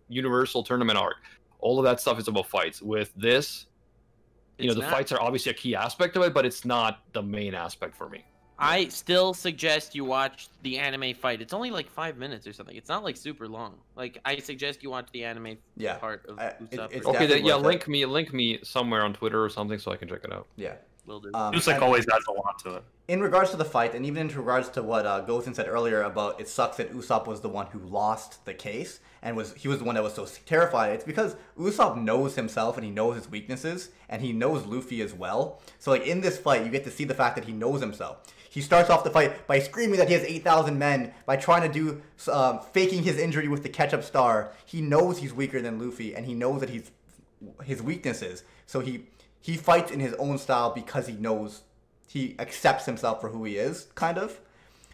Universal Tournament arc, all of that stuff is about fights. With this, the fights are obviously a key aspect of it, but it's not the main aspect for me. I still suggest you watch the anime fight. It's only like 5 minutes or something. It's not like super long. Like, I suggest you watch the anime part of Usopp. Okay, link me somewhere on Twitter or something so I can check it out. Yeah. Will do. Music always adds a lot to it. In regards to the fight, and even in regards to what Gozen said earlier about it sucks that Usopp was the one who lost the case, and he was the one that was so terrified, it's because Usopp knows himself and he knows his weaknesses, and he knows Luffy as well. So like in this fight, you get to see the fact that he knows himself. He starts off the fight by screaming that he has 8,000 men, by trying to do, faking his injury with the ketchup star. He knows he's weaker than Luffy, and he knows that his weaknesses. So he fights in his own style because he accepts himself for who he is, kind of.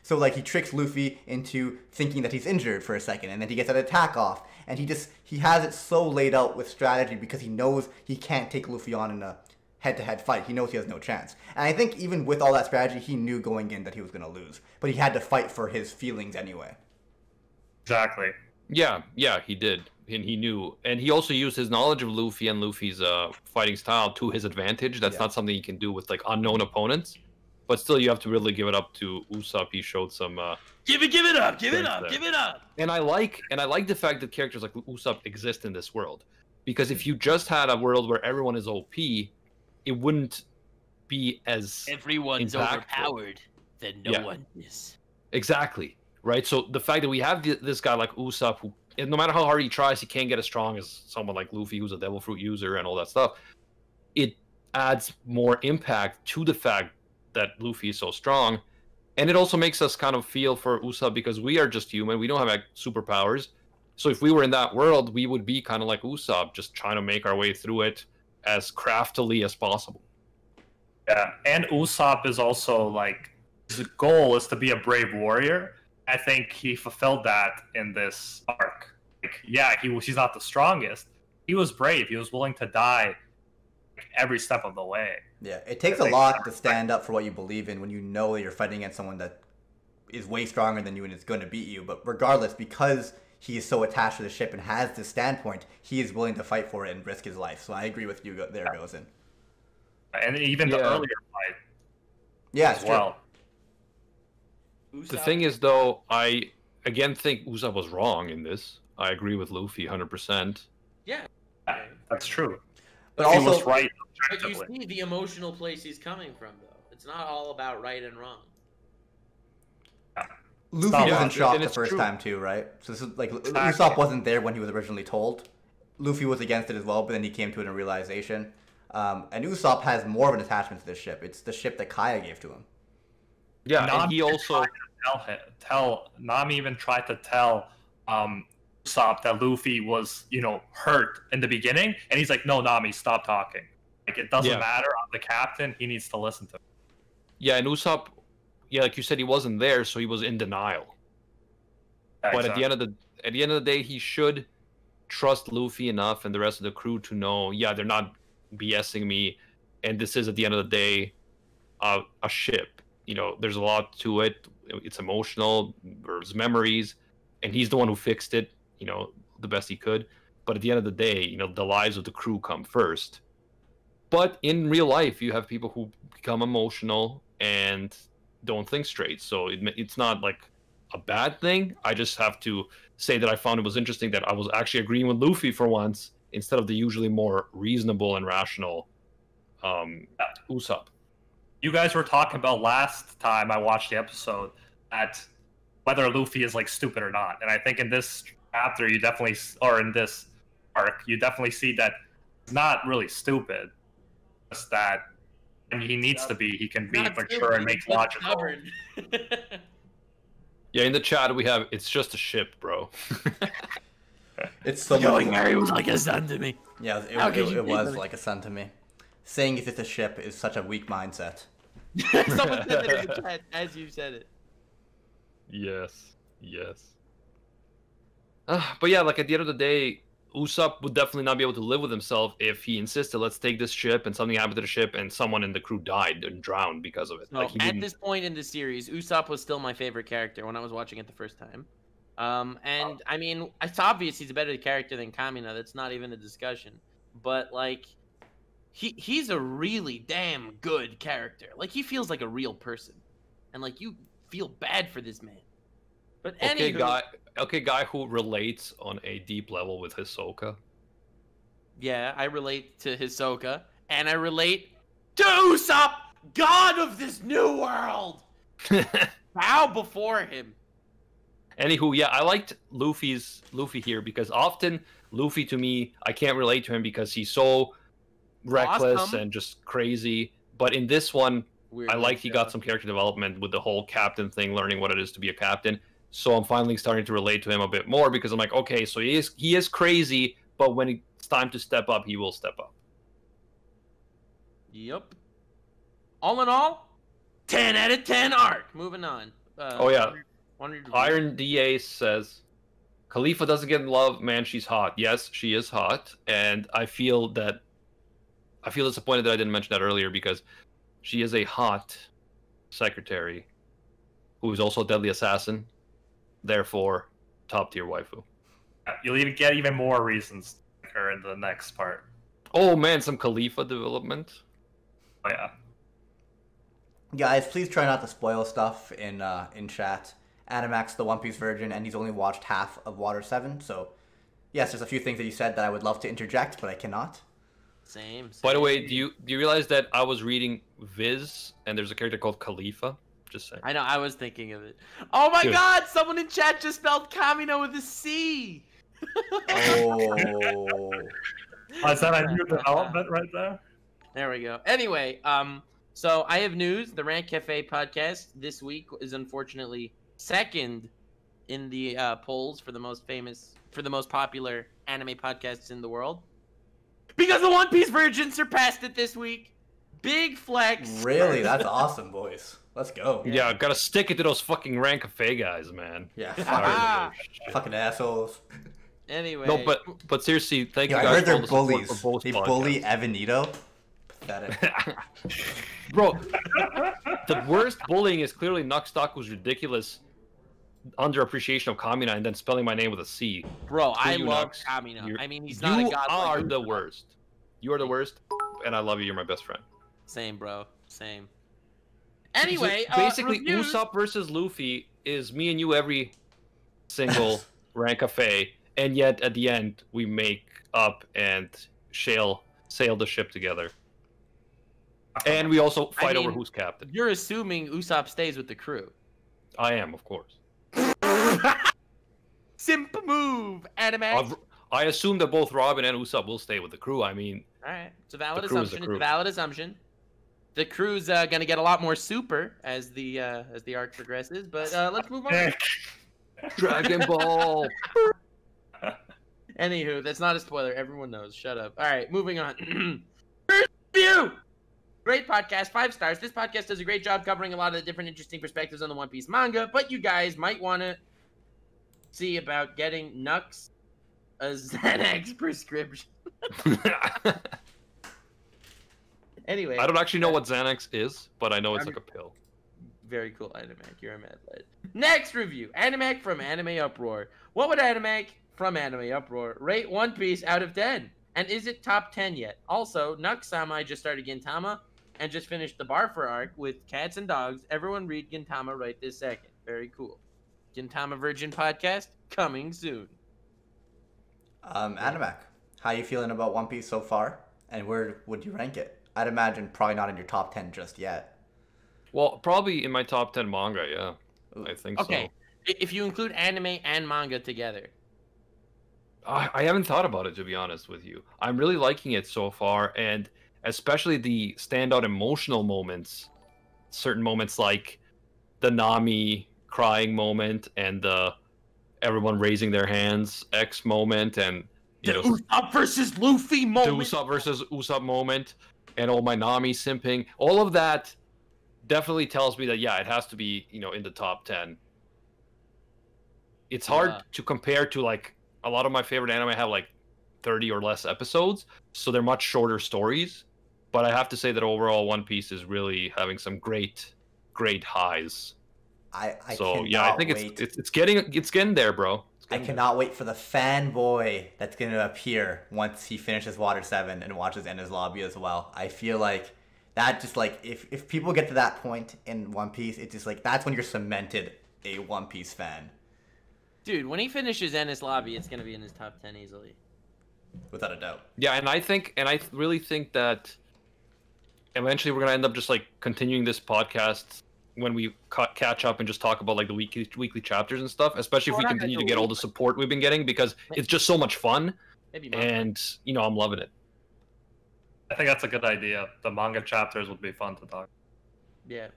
So like he tricks Luffy into thinking that he's injured for a second, and then he gets an attack off, and he has it so laid out with strategy because he knows he can't take Luffy on in a head-to-head fight. He knows he has no chance. And I think even with all that strategy, he knew going in that he was going to lose. But he had to fight for his feelings anyway. Exactly. Yeah, he did. And he knew. And he also used his knowledge of Luffy and Luffy's fighting style to his advantage. That's not something you can do with like unknown opponents. But still, you have to really give it up to Usopp. He showed some... Give it up! And I like the fact that characters like Usopp exist in this world. Because if you just had a world where everyone is OP, it wouldn't be as everyone's impactful. Overpowered, then no one is. Exactly, right? So the fact that we have this guy like Usopp, who, no matter how hard he tries, he can't get as strong as someone like Luffy, who's a Devil Fruit user and all that stuff. It adds more impact to the fact that Luffy is so strong. And it also makes us kind of feel for Usopp because we are just human. We don't have like, superpowers. So if we were in that world, we would be kind of like Usopp, just trying to make our way through it as craftily as possible. Yeah, and Usopp is also like, his goal is to be a brave warrior. I think he fulfilled that in this arc. Like, yeah, he's not the strongest. He was brave. He was willing to die every step of the way. Yeah, it takes a lot to stand up for what you believe in when you know you're fighting against someone that is way stronger than you and is going to beat you. But regardless, because he is so attached to the ship and has this standpoint, he is willing to fight for it and risk his life. So I agree with you there, Gozen. And even the earlier fight. Yeah, as well. The thing is, though, I again think Usopp was wrong in this. I agree with Luffy 100%. Yeah, that's true. But he also, was right. But you see the emotional place he's coming from, though. It's not all about right and wrong. Luffy was in shock the first time too, right? So this is like Usopp wasn't there when he was originally told. Luffy was against it as well, but then he came to it in realization. And Usopp has more of an attachment to this ship. It's the ship that Kaya gave to him. Yeah, Nami and he also Nami even tried to tell Usopp that Luffy was, hurt in the beginning, and he's like, "No, Nami, stop talking. Like it doesn't matter. I'm the captain. He needs to listen to me." Yeah, and Usopp, like you said, he wasn't there, so he was in denial. Yeah, but at the end of the day, he should trust Luffy enough and the rest of the crew to know, they're not BSing me, and this is at the end of the day a ship. There's a lot to it. It's emotional. There's memories, and he's the one who fixed it, you know, the best he could. But at the end of the day, you know, the lives of the crew come first. But in real life, you have people who become emotional and don't think straight. So it's not like a bad thing. I just have to say that I found it was interesting that I was actually agreeing with Luffy for once instead of the usually more reasonable and rational Usopp. You guys were talking about last time I watched the episode that whether Luffy is like stupid or not, and I think in this chapter you definitely, or in this arc, you definitely see that he's not really stupid. Just that when he needs to be, he can be mature and make logical. Yeah, in the chat we have, it's just a ship, bro. It's so Going Mary was like a son to me. Yeah, it was like a son to me. Saying it's just a ship is such a weak mindset. Someone said it in the chat as you said it. Yes. But yeah, like at the end of the day, Usopp would definitely not be able to live with himself if he insisted, let's take this ship, and something happened to the ship, and someone in the crew died and drowned because of it. So like, at this point in the series, Usopp was still my favorite character when I was watching it the first time. And I mean, it's obvious he's a better character than Kamina. That's not even a discussion. But like, he's a really damn good character. Like, he feels like a real person, and like you feel bad for this man. But guy who relates on a deep level with Hisoka. Yeah, I relate to Hisoka, and I relate to Usopp, god of this new world. Bow before him. Anywho, yeah, I liked Luffy here because often Luffy, to me, I can't relate to him because he's so reckless Awesome. and just crazy. But in this one, Weird I liked he got some character development with the whole captain thing, learning what it is to be a captain. So I'm finally starting to relate to him a bit more because I'm like, okay, so he is crazy, but when it's time to step up, he will step up. Yep. All in all, 10 out of 10 arc. Moving on. Oh yeah. Iron DA says, Khalifa doesn't get love, man, she's hot. Yes, she is hot, and I feel disappointed that I didn't mention that earlier because she is a hot secretary who is also a deadly assassin, therefore top tier waifu. You'll even get even more reasons to like her in the next part. Oh man, some Khalifa development. Oh yeah. Guys, please try not to spoil stuff in chat. Animax the One Piece virgin, and he's only watched half of Water 7, so yes, there's a few things that you said that I would love to interject, but I cannot. Same. By the way, do you realize that I was reading Viz and there's a character called Khalifa? Just saying. I know, I was thinking of it. Oh my Dude. god, someone in chat just spelled Kamino with a C. Oh. Is that a new development right there? There we go. Anyway, so I have news. The Rant Cafe podcast this week is unfortunately second in the polls for the most popular anime podcasts in the world. Because the One Piece virgin surpassed it this week. Big flex. Really? That's awesome, boys. Let's go. Yeah, gotta stick it to those fucking Rant Cafe guys, man. Yeah. Ah. Fucking assholes. Anyway. No, but seriously, thank you I guys heard for all they're the support bullies. for both They podcasts. bully Evanito. Pathetic. Bro, the worst bullying is clearly Nuxtaku's ridiculous underappreciation of Kamina and then spelling my name with a C. Bro, I you, love Nux. Kamino. I mean, he's not a god. You are like the Usopp. worst. You are the worst, and I love you. You're my best friend. Same, bro. Same. Anyway, so basically, reviews. Usopp versus Luffy is me and you every single Rant Cafe, and yet at the end we make up and sail the ship together. And we also fight over who's captain. You're assuming Usopp stays with the crew. I am, of course. Simp move, Animax. I assume that both Robin and Usopp will stay with the crew. I mean, All right, it's a valid the crew is assumption. the crew. It's a valid assumption. The crew's gonna get a lot more super as the arc progresses, but let's move on. Dragon Ball. Anywho, that's not a spoiler. Everyone knows. Shut up. All right, moving on. First review. Great podcast, 5 stars. This podcast does a great job covering a lot of the different interesting perspectives on the One Piece manga, but you guys might want to see about getting Nux a Xanax prescription. Anyway. I don't actually know what Xanax is, but I know it's like a pill. Very cool, Animac. You're a mad lad. Next review, Animac from Anime Uproar. What would Animac from Anime Uproar rate One Piece out of 10? And is it top 10 yet? Also, Nux-sama just started Gintama and just finished the Barfer arc with cats and dogs. Everyone read Gintama right this second. Very cool. Gintama Virgin podcast coming soon. Animac, how you feeling about One Piece so far? And where would you rank it? I'd imagine probably not in your top 10 just yet. Well, probably in my top 10 manga, yeah. I think so. Okay, if you include anime and manga together. I haven't thought about it, to be honest with you. I'm really liking it so far, and especially the standout emotional moments. Certain moments like the Nami crying moment and the everyone raising their hands X moment, and the Usopp versus Luffy moment. The Usopp versus Usopp moment, and all my Nami simping. All of that definitely tells me that, yeah, it has to be, in the top 10. It's hard to compare to, like, a lot of my favorite anime have, like, 30 or less episodes, so they're much shorter stories. But I have to say that overall, One Piece is really having some great highs. I think it's getting there, bro. I cannot wait for the fanboy that's going to appear once he finishes Water 7 and watches Enies Lobby as well. I feel like that just, like, if people get to that point in One Piece, it's just like, that's when you're cemented a One Piece fan. Dude, when he finishes Enies Lobby, it's going to be in his top 10 easily. Without a doubt. Yeah, and I really think that eventually we're going to end up just, like, continuing this podcast when we catch up and just talk about, like, the weekly chapters and stuff, especially if we continue to get all the support we've been getting, because it's just so much fun, and, I'm loving it. I think that's a good idea. The manga chapters would be fun to talk. Yeah.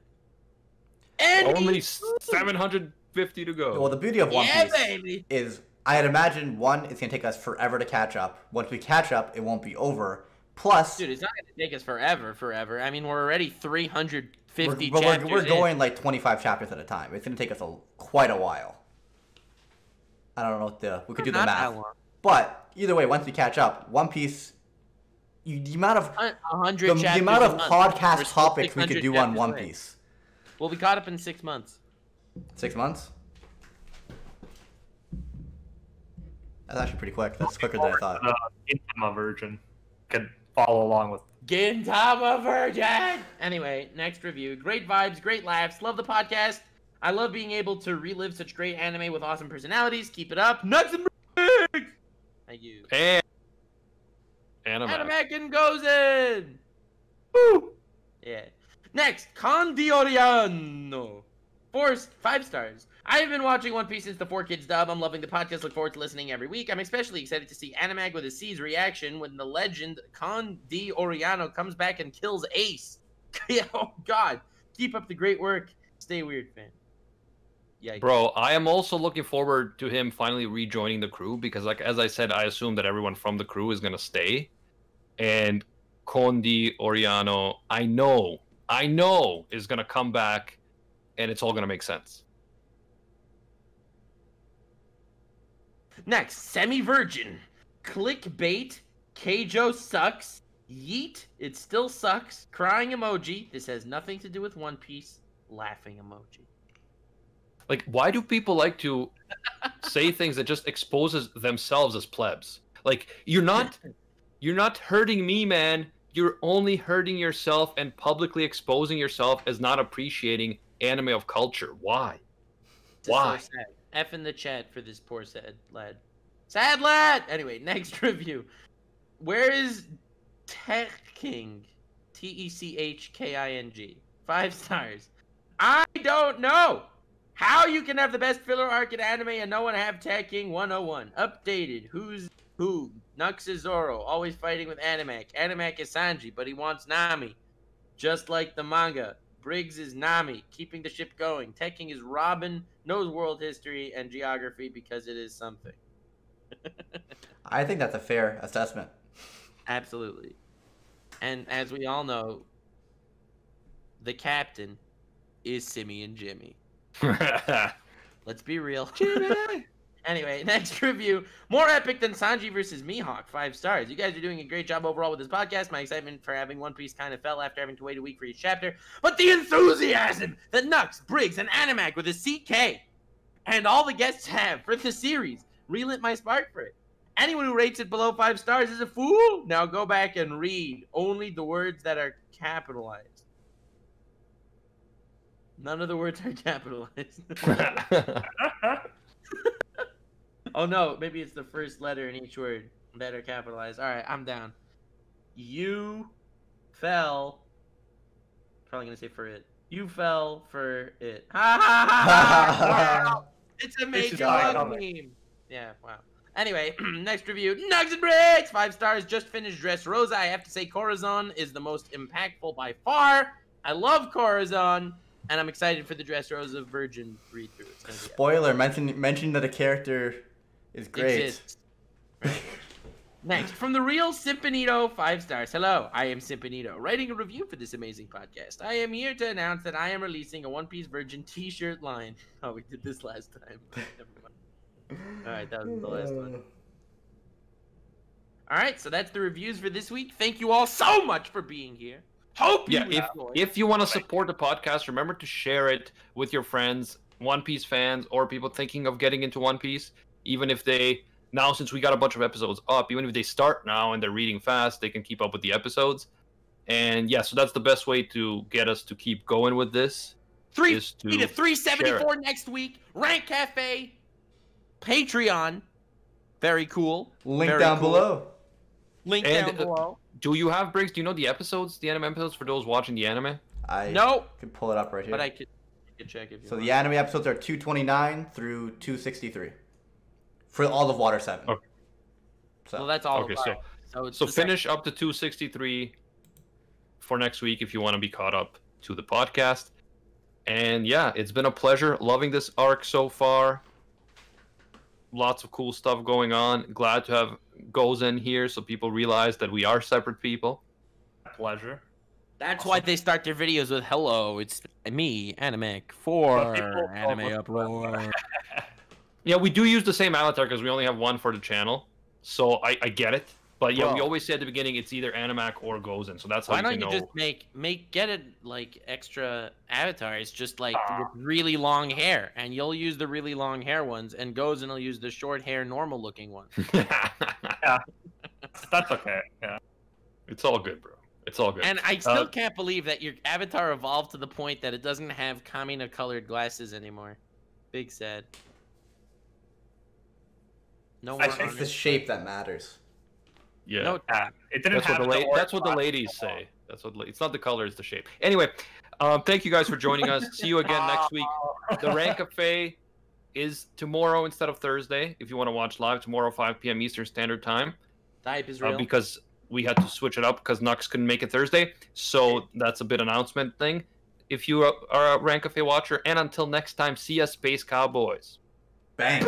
And only 750 to go. Well, the beauty of One Piece is, I'd imagine, one, it's going to take us forever to catch up. Once we catch up, it won't be over. Plus... Dude, it's not going to take us forever. I mean, we're already 350 chapters We're going, like, 25 chapters at a time. It's going to take us quite a while. I don't know we could do the math. But, either way, once we catch up, One Piece... The amount of podcast topics we could do on One Piece. We'll be caught up in 6 months. 6 months? That's actually pretty quick. That's quicker than I thought. Gintama Virgin could follow along with. Gintama Virgin! Anyway, next review. Great vibes, great laughs. Love the podcast. I love being able to relive such great anime with awesome personalities. Keep it up. Nuts and Bricks! Thank you. And Animac goes in! Woo! Yeah. Next, Condioriano. 5 stars. I have been watching One Piece since the 4Kids dub. I'm loving the podcast. Look forward to listening every week. I'm especially excited to see Animag with a C's reaction when the legend Condioriano comes back and kills Ace. Oh, God. Keep up the great work. Stay weird, fan. Yeah, bro, I am also looking forward to him finally rejoining the crew because, like, as I said, I assume that everyone from the crew is going to stay. And Condioriano, I know, is going to come back and it's all going to make sense. Next, Semi-Virgin. Clickbait. Keijo sucks. Yeet. It still sucks. Crying emoji. This has nothing to do with One Piece. Laughing emoji. Like, why do people like to say things that just exposes themselves as plebs? Like, you're not hurting me, man. You're only hurting yourself and publicly exposing yourself as not appreciating anime of culture. Why? Why? So sad. F in the chat for this poor sad lad. Sad lad! Anyway, next review. Where is Techking? Techking. 5 stars. I don't know how you can have the best filler arc in anime and no one have Techking 101. Updated. Who's who? Nux is Zoro, always fighting with Animac. Animac is Sanji, but he wants Nami. Just like the manga. Briggs is Nami, keeping the ship going. Techking is Robin, knows world history and geography because it is something. I think that's a fair assessment. Absolutely. And as we all know, the captain is Simeon Jimmy. Let's be real. Jimmy! Anyway, next review. More epic than Sanji versus Mihawk. 5 stars. You guys are doing a great job overall with this podcast. My excitement for having One Piece kind of fell after having to wait a week for each chapter. But the enthusiasm that Nux, Briggs, and Animac with a CK And all the guests have for the series. Relit my spark for it. Anyone who rates it below 5 stars is a fool. Now go back and read only the words that are capitalized. None of the words are capitalized. Oh no, maybe it's the first letter in each word that are capitalized. All right, I'm down. You fell. Probably gonna say for it. You fell for it. Ha ha ha ha! It's a major meme. Yeah, wow. Anyway, next review. Nugs and Bricks! 5 stars, just finished Dressrosa. I have to say Corazon is the most impactful by far. I love Corazon, and I'm excited for the Dressrosa Virgin read-through. Spoiler, mention that a character is great. Exists. Right. Next, from the real Simpanito, 5 stars. Hello, I am Simpanito, writing a review for this amazing podcast. I am here to announce that I am releasing a One Piece Virgin t-shirt line. Oh, we did this last time. Never mind. Alright, that was the last one. Alright, so that's the reviews for this week. Thank you all so much for being here. Hope you if you want to support the podcast, remember to share it with your friends, One Piece fans, or people thinking of getting into One Piece. Even if they, now since we got a bunch of episodes up, even if they start now and they're reading fast, they can keep up with the episodes. And yeah, so that's the best way to get us to keep going with this. 350 to 374 next week. Rant Cafe. Patreon. Very cool. Link down below. Link down below. Do you have, Briggs? Do you know the episodes, the anime episodes for those watching the anime? I could pull it up right here. But I could check if you want. The anime episodes are 229 through 263 for all of Water 7. Okay. So that's all. Okay, so finish up to 263 for next week if you want to be caught up to the podcast. And yeah, it's been a pleasure. Loving this arc so far. Lots of cool stuff going on. Glad to have Gozen here so people realize that we are separate people. Pleasure. That's why they start their videos with "Hello, it's me, Animec, for Anime Uproar." Yeah, we do use the same avatar because we only have one for the channel, so I get it. But yeah, we always say at the beginning it's either Animac or Gozen, so that's how why you can don't you just get it like extra avatars, just like with really long hair, and you'll use the really long hair ones, and Gozen will use the short hair, normal looking ones. Yeah, that's okay. Yeah, it's all good, bro. It's all good. And I still can't believe that your avatar evolved to the point that it doesn't have Kamina colored glasses anymore. Big sad. No, I think it's the shape that matters. Yeah, no, it didn't. That's what the ladies say. That's what it's not the color, it's the shape. Anyway, thank you guys for joining us. See you again next week. The Rant Cafe is tomorrow instead of Thursday. If you want to watch live tomorrow, 5 p.m. Eastern Standard Time. The hype is real. Because we had to switch it up because Nux couldn't make it Thursday. So that's a bit announcement thing. If you are a Rant Cafe watcher, and until next time, see ya, Space Cowboys. Bang.